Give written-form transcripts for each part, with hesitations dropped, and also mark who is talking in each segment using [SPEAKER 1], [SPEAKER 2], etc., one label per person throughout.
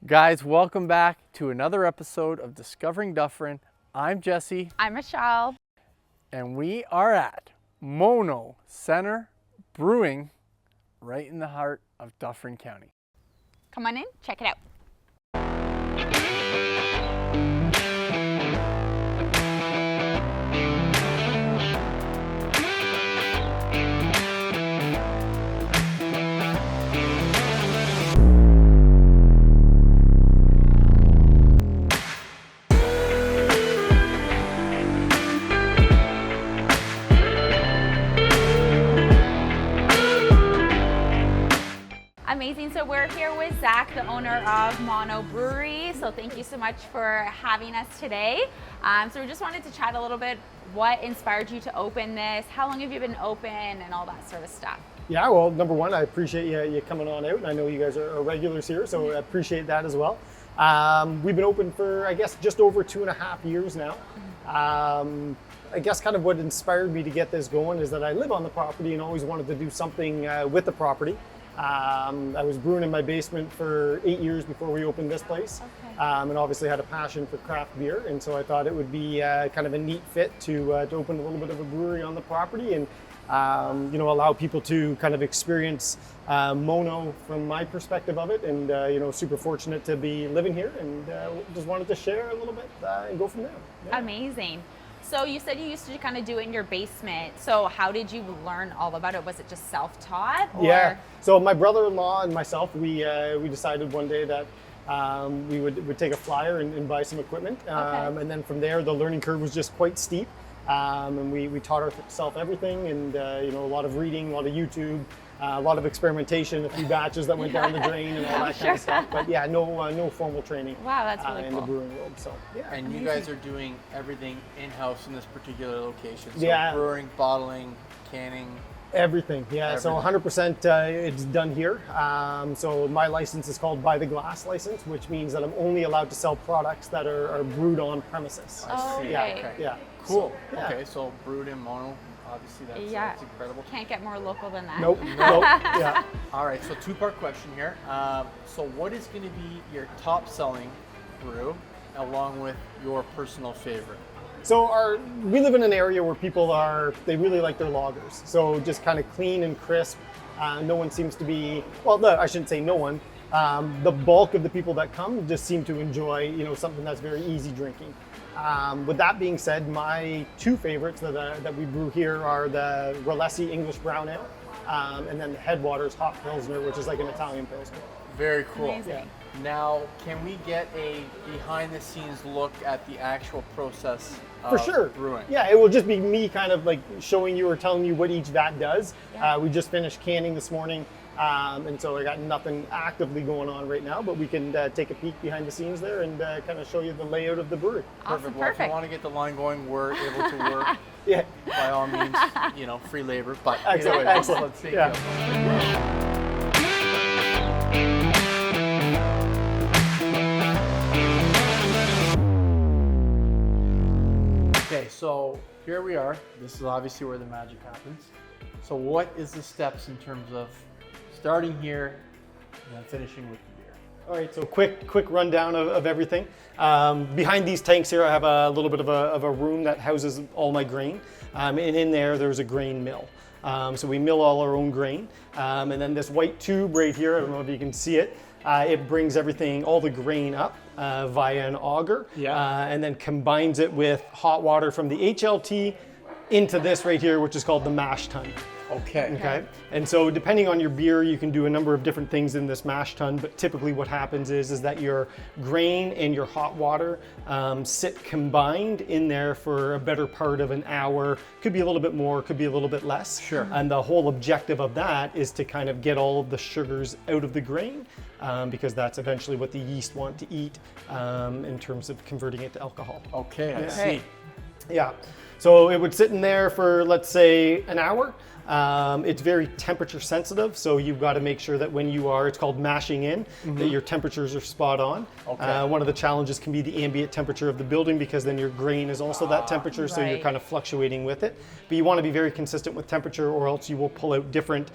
[SPEAKER 1] Guys, welcome back to another episode of Discovering Dufferin. I'm Jesse.
[SPEAKER 2] I'm Michelle.
[SPEAKER 1] And we are at Mono Centre Brewing right in the heart of Dufferin County.
[SPEAKER 2] Come on in, check it out. Amazing. So we're here with Zach, the owner of Mono Brewery. So thank you so much for having us today. So we just wanted to chat a little bit. What inspired you to open this? How long have you been open and all that sort of stuff?
[SPEAKER 3] Yeah, well, number one, I appreciate you coming on out. And I know you guys are regulars here, so I appreciate that as well. We've been open for, I guess, just over 2.5 years now. I guess kind of what inspired me to get this going is that I live on the property and always wanted to do something with the property. I was brewing in my basement for 8 years before we opened this place, and obviously had a passion for craft beer, and so I thought it would be kind of a neat fit to open a little bit of a brewery on the property and allow people to kind of experience Mono from my perspective of it, and super fortunate to be living here, and just wanted to share a little bit and go from there. Yeah.
[SPEAKER 2] Amazing. So you said you used to kind of do it in your basement. So how did you learn all about it? Was it just self-taught? Or?
[SPEAKER 3] Yeah. So my brother-in-law and myself, we decided one day that we would take a flyer and buy some equipment. And then from there, the learning curve was just quite steep. And we taught ourselves everything, and a lot of reading, a lot of YouTube, a lot of experimentation, a few batches that went down the drain and all that kind of stuff. But yeah, no formal training.
[SPEAKER 2] Wow, that's really
[SPEAKER 3] in
[SPEAKER 2] cool.
[SPEAKER 3] the brewing world. So yeah.
[SPEAKER 1] And you guys are doing everything in-house in this particular location. So
[SPEAKER 3] Yeah.
[SPEAKER 1] brewing, bottling, canning.
[SPEAKER 3] Everything, yeah. So 100% it's done here. So my license is called By the Glass license, which means that I'm only allowed to sell products that are brewed on premises.
[SPEAKER 2] Oh,
[SPEAKER 1] see.
[SPEAKER 2] okay.
[SPEAKER 3] Yeah.
[SPEAKER 1] Cool.
[SPEAKER 3] So, yeah.
[SPEAKER 1] Okay, so brewed in Mono, obviously that's incredible.
[SPEAKER 2] Can't get more local than that.
[SPEAKER 3] Nope. Yeah.
[SPEAKER 1] All right, so two-part question here. So what is going to be your top-selling brew along with your personal favorite?
[SPEAKER 3] So we live in an area where people they really like their lagers. So just kind of clean and crisp. No one seems to be, I shouldn't say no one. The bulk of the people that come just seem to enjoy, something that's very easy drinking. With that being said, my two favorites that we brew here are the Ralesi English Brown Ale, and then the Headwaters Hot Pilsner, which is like an Italian Pilsner.
[SPEAKER 1] Very cool.
[SPEAKER 2] Amazing.
[SPEAKER 3] Yeah.
[SPEAKER 1] Now, can we get a behind-the-scenes look at the actual process
[SPEAKER 3] For
[SPEAKER 1] of
[SPEAKER 3] sure.
[SPEAKER 1] brewing?
[SPEAKER 3] Yeah, it will just be me kind of like showing you or telling you what each vat does.
[SPEAKER 2] Yeah.
[SPEAKER 3] We just finished canning this morning, and so I got nothing actively going on right now, but we can take a peek behind the scenes there and kind of show you the layout of the brewery.
[SPEAKER 2] Awesome,
[SPEAKER 1] Well, if you
[SPEAKER 2] perfect.
[SPEAKER 1] want to get the line going, we're able to work.
[SPEAKER 3] Yeah.
[SPEAKER 1] By all means, free labor. But
[SPEAKER 3] Excellent,
[SPEAKER 1] anyway,
[SPEAKER 3] excellent.
[SPEAKER 1] let's take
[SPEAKER 3] Yeah.
[SPEAKER 1] it. Okay, so here we are. This is obviously where the magic happens. So what is the steps in terms of starting here and then finishing with the beer?
[SPEAKER 3] All right, so quick rundown of everything. Behind these tanks here, I have a little bit of a room that houses all my grain. And in there's a grain mill. So we mill all our own grain. And then this white tube right here, I don't know if you can see it, it brings all the grain up via an auger, and then combines it with hot water from the HLT into this right here, which is called the mash tun. Okay. And so depending on your beer, you can do a number of different things in this mash tun, but typically what happens is that your grain and your hot water sit combined in there for a better part of an hour. Could be a little bit more, could be a little bit less.
[SPEAKER 1] Sure.
[SPEAKER 3] And the whole objective of that is to kind of get all of the sugars out of the grain, because that's eventually what the yeast want to eat in terms of converting it to alcohol.
[SPEAKER 1] Okay, I see.
[SPEAKER 3] Yeah. So it would sit in there for, let's say, an hour. It's very temperature sensitive, so you've got to make sure that when you are, it's called mashing in, that your temperatures are spot on.
[SPEAKER 1] Okay.
[SPEAKER 3] One of the challenges can be the ambient temperature of the building, because then your grain is also that temperature, so you're
[SPEAKER 2] Right.
[SPEAKER 3] kind of fluctuating with it. But you want to be very consistent with temperature, or else you will pull out different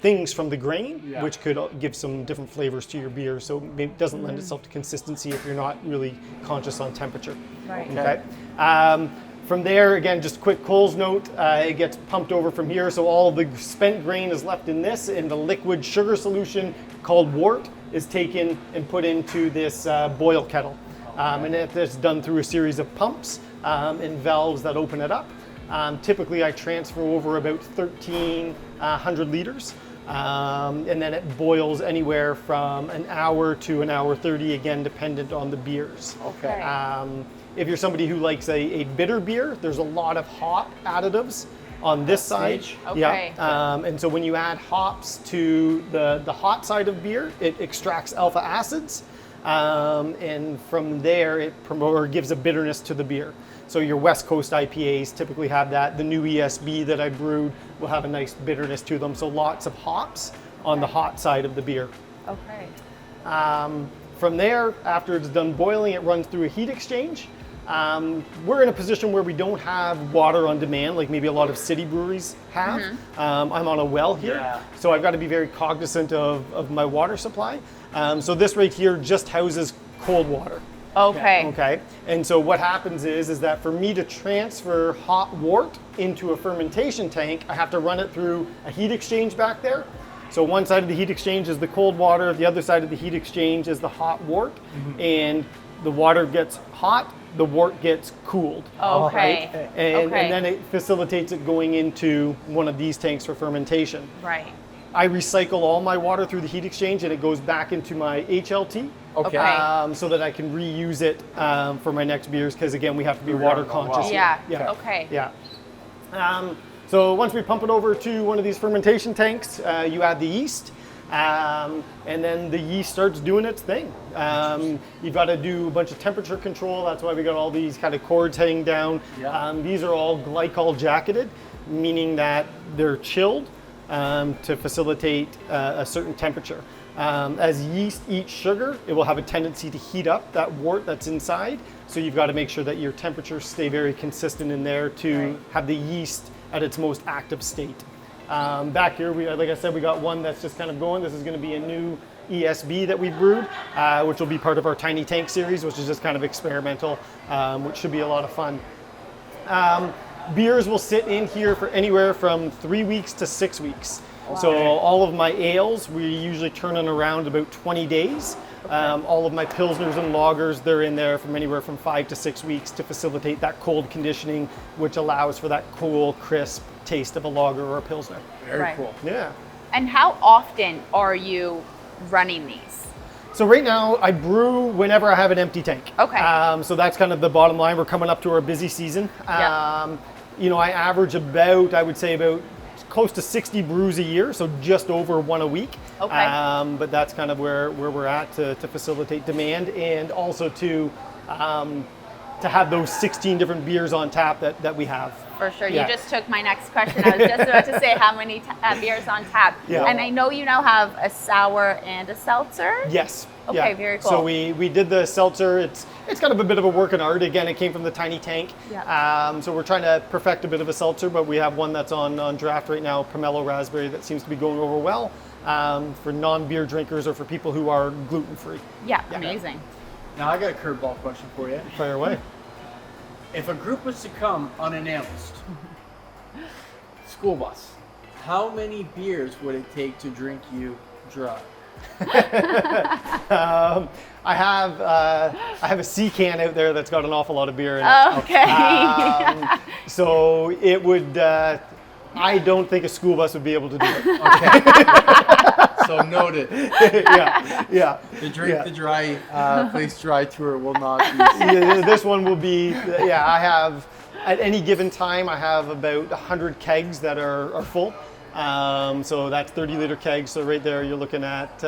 [SPEAKER 3] things from the grain, which could give some different flavors to your beer. So it doesn't lend itself to consistency if you're not really conscious on temperature.
[SPEAKER 2] Right.
[SPEAKER 3] Okay. From there, again, just a quick Coles note, it gets pumped over from here, so all the spent grain is left in this, and the liquid sugar solution called wort is taken and put into this boil kettle. And it's done through a series of pumps and valves that open it up. Typically, I transfer over about 1,300 liters. And then it boils anywhere from an hour to an hour 30, again, dependent on the beers.
[SPEAKER 1] Okay.
[SPEAKER 3] If you're somebody who likes a bitter beer, there's a lot of hop additives on this side.
[SPEAKER 1] stage?
[SPEAKER 2] Okay.
[SPEAKER 3] Yeah. And so when you add hops to the hot side of beer, it extracts alpha acids. And from there, it gives a bitterness to the beer. So your West Coast IPAs typically have that. The new ESB that I brewed will have a nice bitterness to them. So lots of hops on the hot side of the beer.
[SPEAKER 2] Okay.
[SPEAKER 3] From there, after it's done boiling, it runs through a heat exchange. We're in a position where we don't have water on demand like maybe a lot of city breweries have. I'm on a well here, so I've got to be very cognizant of my water supply. So this right here just houses cold water.
[SPEAKER 2] Okay.
[SPEAKER 3] Okay, and so what happens is that for me to transfer hot wort into a fermentation tank, I have to run it through a heat exchange back there. So one side of the heat exchange is the cold water, the other side of the heat exchange is the hot wort, and the water gets hot, the wort gets cooled.
[SPEAKER 2] Okay.
[SPEAKER 3] Right? And then it facilitates it going into one of these tanks for fermentation.
[SPEAKER 2] Right.
[SPEAKER 3] I recycle all my water through the heat exchange, and it goes back into my HLT.
[SPEAKER 2] Okay.
[SPEAKER 3] So that I can reuse it for my next beers, because again, we have to be water conscious.
[SPEAKER 2] Yeah.
[SPEAKER 3] Yeah.
[SPEAKER 2] Okay.
[SPEAKER 3] Yeah. So once we pump it over to one of these fermentation tanks, you add the yeast, and then the yeast starts doing its thing. You've got to do a bunch of temperature control. That's why we got all these kind of cords hanging down.
[SPEAKER 1] Yeah.
[SPEAKER 3] These are all glycol jacketed, meaning that they're chilled to facilitate a certain temperature. As yeast eats sugar, it will have a tendency to heat up that wort that's inside. So you've got to make sure that your temperatures stay very consistent in there to have the yeast at its most active state. Back here, like I said, we got one that's just kind of going. This is going to be a new ESB that we brewed, which will be part of our Tiny Tank series, which is just kind of experimental, which should be a lot of fun. Beers will sit in here for anywhere from 3 weeks to 6 weeks. Wow. So all of my ales, we usually turn in around about 20 days. All of my pilsners and lagers, they're in there from anywhere from 5 to 6 weeks to facilitate that cold conditioning, which allows for that cool, crisp taste of a lager or a pilsner.
[SPEAKER 1] Very cool.
[SPEAKER 3] Yeah.
[SPEAKER 2] And how often are you running these?
[SPEAKER 3] So right now, I brew whenever I have an empty tank.
[SPEAKER 2] Okay.
[SPEAKER 3] So that's kind of the bottom line. We're coming up to our busy season. You know, I average about, I would say about close to 60 brews a year, so just over one a week.
[SPEAKER 2] Okay.
[SPEAKER 3] But that's kind of where we're at to facilitate demand, and also to have those 16 different beers on tap that we have.
[SPEAKER 2] For sure.
[SPEAKER 3] Yeah.
[SPEAKER 2] You just took my next question. I was just about to say how many beers on tap.
[SPEAKER 3] Yeah.
[SPEAKER 2] And I know you now have a sour and a seltzer.
[SPEAKER 3] Yes.
[SPEAKER 2] Okay,
[SPEAKER 3] yeah.
[SPEAKER 2] very cool.
[SPEAKER 3] So we did the seltzer. It's kind of a bit of a work in art. Again, it came from the Tiny Tank.
[SPEAKER 2] Yeah.
[SPEAKER 3] So we're trying to perfect a bit of a seltzer, but we have one that's on draft right now, Pomelo Raspberry, that seems to be going over well for non-beer drinkers or for people who are gluten-free.
[SPEAKER 2] Yeah, amazing.
[SPEAKER 1] Now I got a curveball question for you.
[SPEAKER 3] Fire away.
[SPEAKER 1] If a group was to come unannounced, school bus, how many beers would it take to drink you dry?
[SPEAKER 3] I have a sea can out there that's got an awful lot of beer in it.
[SPEAKER 2] Oh, okay.
[SPEAKER 3] So it would. I don't think a school bus would be able to do it.
[SPEAKER 1] Okay. So noted.
[SPEAKER 3] Yeah.
[SPEAKER 1] The drink the dry place dry tour will not be.
[SPEAKER 3] Yeah, this one will be. Yeah, I have at any given time I have about 100 kegs that are full. So that's 30-liter kegs. So right there, you're looking at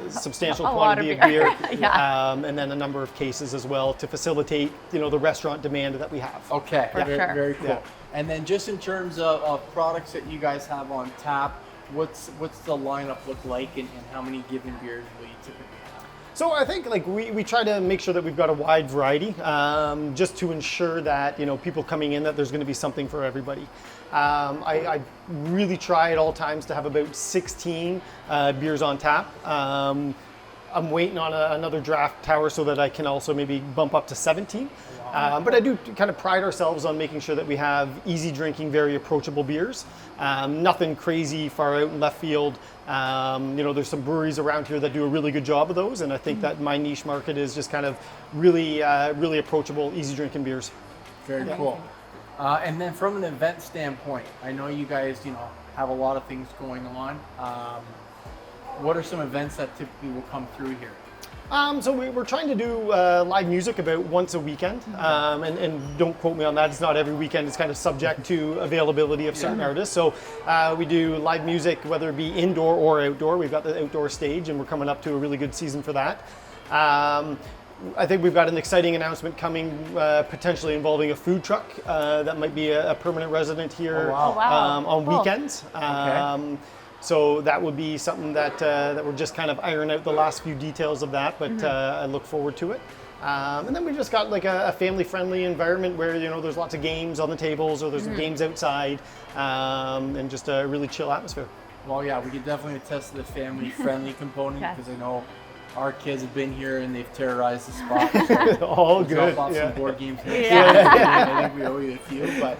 [SPEAKER 3] substantial
[SPEAKER 2] A lot of
[SPEAKER 3] quantity of beer,
[SPEAKER 2] Yeah.
[SPEAKER 3] and then a number of cases as well to facilitate, the restaurant demand that we have.
[SPEAKER 1] Okay,
[SPEAKER 2] For
[SPEAKER 1] very,
[SPEAKER 2] sure.
[SPEAKER 1] very cool.
[SPEAKER 3] Yeah.
[SPEAKER 1] And then just in terms of products that you guys have on tap, what's the lineup look like, and how many given beers will you typically have?
[SPEAKER 3] So I think we try to make sure that we've got a wide variety, just to ensure that people coming in, that there's going to be something for everybody. I really try at all times to have about 16 beers on tap. I'm waiting on another draft tower so that I can also maybe bump up to 17. But I do kind of pride ourselves on making sure that we have easy drinking, very approachable beers. Nothing crazy far out in left field. There's some breweries around here that do a really good job of those, and I think that my niche market is just kind of really approachable, easy drinking beers.
[SPEAKER 1] Very cool. And then from an event standpoint, I know you guys, have a lot of things going on. What are some events that typically will come through here?
[SPEAKER 3] So we're trying to do live music about once a weekend, and don't quote me on that. It's not every weekend. It's kind of subject to availability of certain artists. So we do live music, whether it be indoor or outdoor. We've got the outdoor stage, and we're coming up to a really good season for that. I think we've got an exciting announcement coming, potentially involving a food truck that might be a permanent resident here on weekends. So that would be something that we're just kind of ironing out the last few details of that, but I look forward to it. And then we just got like a family-friendly environment where there's lots of games on the tables, or there's games outside, and just a really chill atmosphere.
[SPEAKER 1] Well, yeah, we can definitely attest to the family-friendly component, because I know our kids have been here and they've terrorized the spot.
[SPEAKER 3] All good.
[SPEAKER 1] Drop off some board games.
[SPEAKER 2] Yeah.
[SPEAKER 1] I think we owe you a few, but.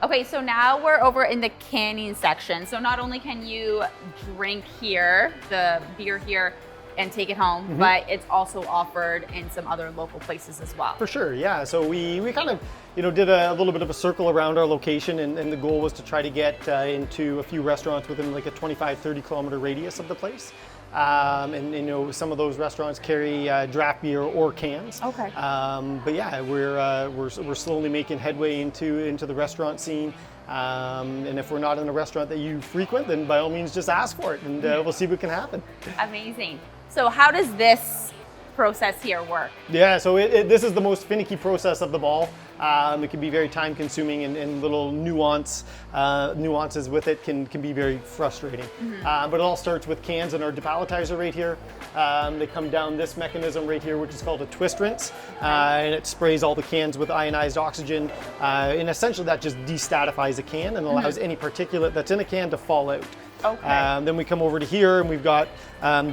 [SPEAKER 2] Okay, so now we're over in the canning section. So not only can you drink here, the beer here, and take it home, but it's also offered in some other local places as well.
[SPEAKER 3] For sure, yeah. So we kind of did a little bit of a circle around our location, and the goal was to try to get into a few restaurants within like a 25-30 kilometer radius of the place. And some of those restaurants carry draft beer or cans.
[SPEAKER 2] Okay.
[SPEAKER 3] But yeah, we're slowly making headway into the restaurant scene. And if we're not in a restaurant that you frequent, then by all means just ask for it, and we'll see what can happen.
[SPEAKER 2] Amazing. So how does this process here work?
[SPEAKER 3] Yeah, so this is the most finicky process of them all. It can be very time consuming, and little nuances with it can be very frustrating. But it all starts with cans and our depalletizer right here. They come down this mechanism right here, which is called a twist rinse, and it sprays all the cans with ionized oxygen, and essentially that just destatifies a can and allows any particulate that's in a can to fall out.
[SPEAKER 2] Okay.
[SPEAKER 3] Then we come over to here, and we've got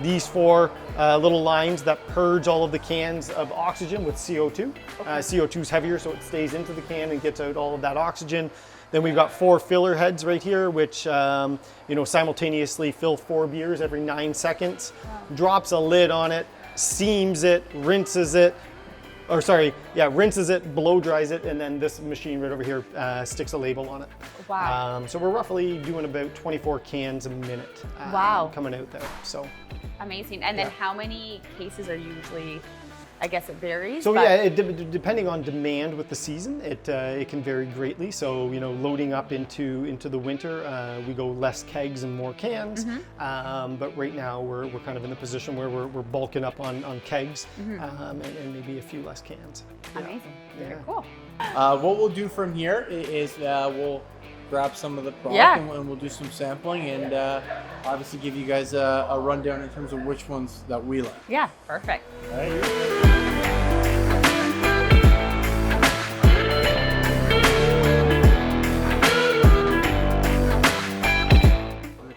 [SPEAKER 3] these four little lines that purge all of the cans of oxygen with CO2. CO2 is heavier, so it stays into the can and gets out all of that oxygen. Then we've got 4 filler heads right here, which simultaneously fill 4 beers every 9 seconds. Drops a lid on it, seams it, rinses it, blow dries it, and then this machine right over here sticks a label on it.
[SPEAKER 2] Wow.
[SPEAKER 3] So we're roughly doing about 24 cans a minute coming out there. So
[SPEAKER 2] amazing. And then how many cases are usually, I guess it varies?
[SPEAKER 3] So yeah, depending on demand with the season, it can vary greatly. So loading up into the winter, we go less kegs and more cans. But right now we're kind of in the position where we're bulking up on kegs, and maybe a few less cans.
[SPEAKER 2] Amazing. Very cool.
[SPEAKER 1] What we'll do from here is we'll grab some of the product and we'll do some sampling, and obviously give you guys a rundown in terms of which ones that we like.
[SPEAKER 2] Yeah, perfect.
[SPEAKER 1] All right.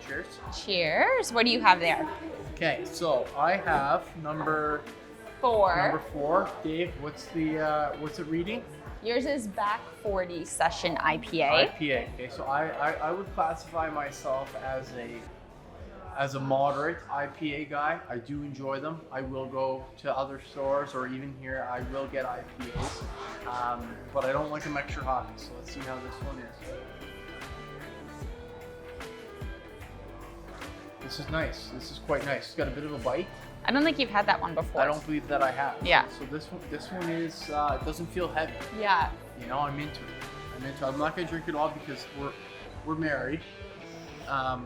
[SPEAKER 1] Cheers.
[SPEAKER 2] Cheers. What do you have there?
[SPEAKER 1] Okay, so I have number 4. Dave, what's it reading?
[SPEAKER 2] Yours is Back 40 Session IPA.
[SPEAKER 1] IPA. Okay, so I would classify myself as a moderate IPA guy. I do enjoy them. I will go to other stores, or even here, I will get IPAs, but I don't like them extra hot. So let's see how this one is. This is nice. This is quite nice. It's got a bit of a bite.
[SPEAKER 2] I don't think you've had that one before.
[SPEAKER 1] I don't believe that I have.
[SPEAKER 2] Yeah.
[SPEAKER 1] So this one is, it doesn't feel heavy.
[SPEAKER 2] Yeah.
[SPEAKER 1] I'm into it. I'm not gonna drink it all because we're married.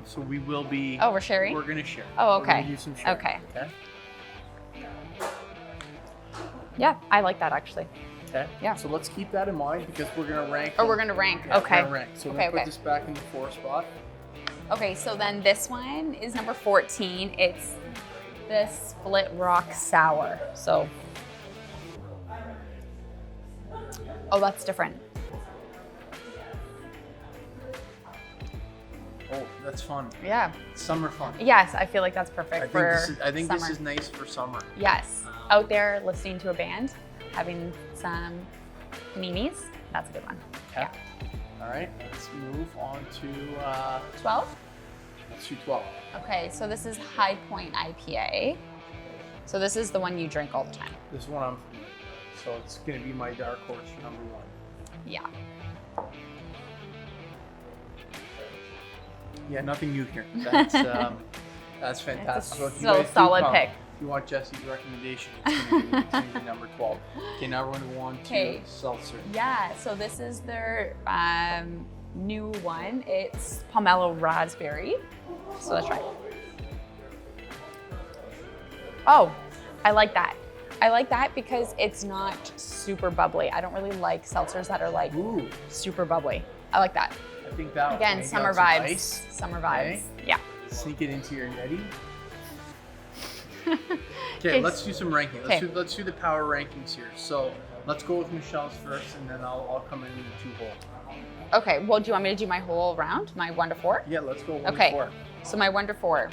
[SPEAKER 1] So we will be.
[SPEAKER 2] Oh, we're sharing?
[SPEAKER 1] We're gonna share.
[SPEAKER 2] Oh,
[SPEAKER 1] We're
[SPEAKER 2] okay.
[SPEAKER 1] gonna do some sharing,
[SPEAKER 2] Okay.
[SPEAKER 1] Okay.
[SPEAKER 2] Yeah, I like that actually.
[SPEAKER 1] Okay.
[SPEAKER 2] Yeah.
[SPEAKER 1] So let's keep that in mind because we're gonna rank.
[SPEAKER 2] Oh,
[SPEAKER 1] them.
[SPEAKER 2] we're gonna rank.
[SPEAKER 1] Yeah,
[SPEAKER 2] Okay.
[SPEAKER 1] We're gonna rank. So we're
[SPEAKER 2] Okay,
[SPEAKER 1] gonna put
[SPEAKER 2] okay.
[SPEAKER 1] this back in the 4 spot.
[SPEAKER 2] Okay, so then this one is number 14. It's the Split Rock Sour. So, oh, that's different.
[SPEAKER 1] Oh, that's fun.
[SPEAKER 2] Yeah.
[SPEAKER 1] Summer fun.
[SPEAKER 2] Yes, I feel like that's perfect
[SPEAKER 1] I think
[SPEAKER 2] summer.
[SPEAKER 1] this is nice for summer.
[SPEAKER 2] Yes, out there listening to a band, having some minis. That's a good one.
[SPEAKER 1] Okay.
[SPEAKER 2] Yeah.
[SPEAKER 1] All right. Let's move on to
[SPEAKER 2] 12.
[SPEAKER 1] let's do 12.
[SPEAKER 2] Okay, so this is High Point IPA. So this is the one you drink all the time.
[SPEAKER 1] This is one I'm. So it's gonna be my dark horse for number 1.
[SPEAKER 2] Yeah.
[SPEAKER 1] Yeah, nothing new here. That's fantastic.
[SPEAKER 2] It's a
[SPEAKER 1] So if you
[SPEAKER 2] so
[SPEAKER 1] guys do
[SPEAKER 2] solid
[SPEAKER 1] come,
[SPEAKER 2] pick.
[SPEAKER 1] If you want Jesse's recommendation, it's gonna be number 12. Okay, now we're gonna go on to
[SPEAKER 2] Okay.
[SPEAKER 1] seltzer.
[SPEAKER 2] Yeah, so this is their new one. It's pomelo raspberry. So let's try it. Oh, I like that. I like that because it's not super bubbly. I don't really like seltzers that are like
[SPEAKER 1] Ooh,
[SPEAKER 2] super bubbly. I like that.
[SPEAKER 1] I think that
[SPEAKER 2] Again,
[SPEAKER 1] maybe
[SPEAKER 2] summer
[SPEAKER 1] on some
[SPEAKER 2] vibes.
[SPEAKER 1] ice.
[SPEAKER 2] Summer vibes. Yeah.
[SPEAKER 1] Sneak it into your netty.
[SPEAKER 2] Okay,
[SPEAKER 1] Okay, let's do some ranking.
[SPEAKER 2] Okay.
[SPEAKER 1] Let's do the power rankings here. So let's go with Michelle's first, and then I'll come in with the 2 hole.
[SPEAKER 2] Okay, well, do you want me to do my whole round? My 1 to 4?
[SPEAKER 1] Yeah, let's go 1
[SPEAKER 2] Okay.
[SPEAKER 1] to 4.
[SPEAKER 2] So my 1 to 4.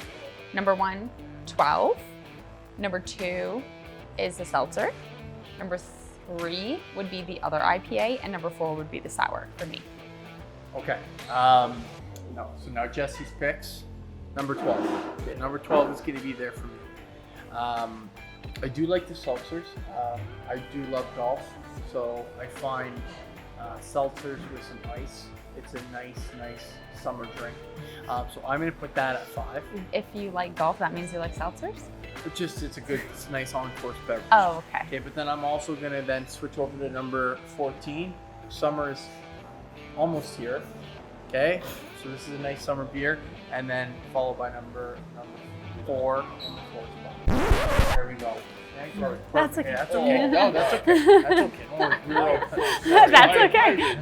[SPEAKER 2] Number 1, 12. Number 2 is the seltzer. Number 3 would be the other IPA, and number 4 would be the sour for me.
[SPEAKER 1] Okay. No. So now Jesse's picks. Number 12. Okay, number 12 is going to be there for me. I do like the seltzers. I do love golf, so I find seltzers with some ice. It's a nice summer drink. So I'm going to put that at 5.
[SPEAKER 2] If you like golf, that means you like seltzers?
[SPEAKER 1] It's a nice on-course beverage.
[SPEAKER 2] Oh, okay.
[SPEAKER 1] Okay, but then I'm also going to then switch over to number 14. Summer is almost here. Okay, so this is a nice summer beer, and then followed by number 4 in the 4th spot. There we go. Okay,
[SPEAKER 2] That's okay.
[SPEAKER 1] Yeah, that's okay. No, that's okay. That's okay. Don't worry.
[SPEAKER 2] That's okay.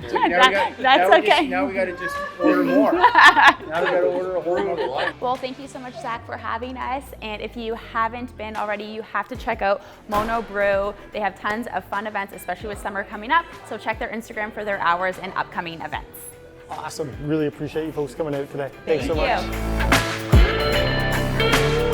[SPEAKER 2] That's okay.
[SPEAKER 1] Now we got to just order more. Now we got to order a whole other.
[SPEAKER 2] Well, thank you so much, Zach, for having us. And if you haven't been already, you have to check out Mono Brew. They have tons of fun events, especially with summer coming up. So check their Instagram for their hours and upcoming events.
[SPEAKER 3] Awesome. Really appreciate you folks coming out today. Thanks so
[SPEAKER 2] Thank
[SPEAKER 3] much.
[SPEAKER 2] you.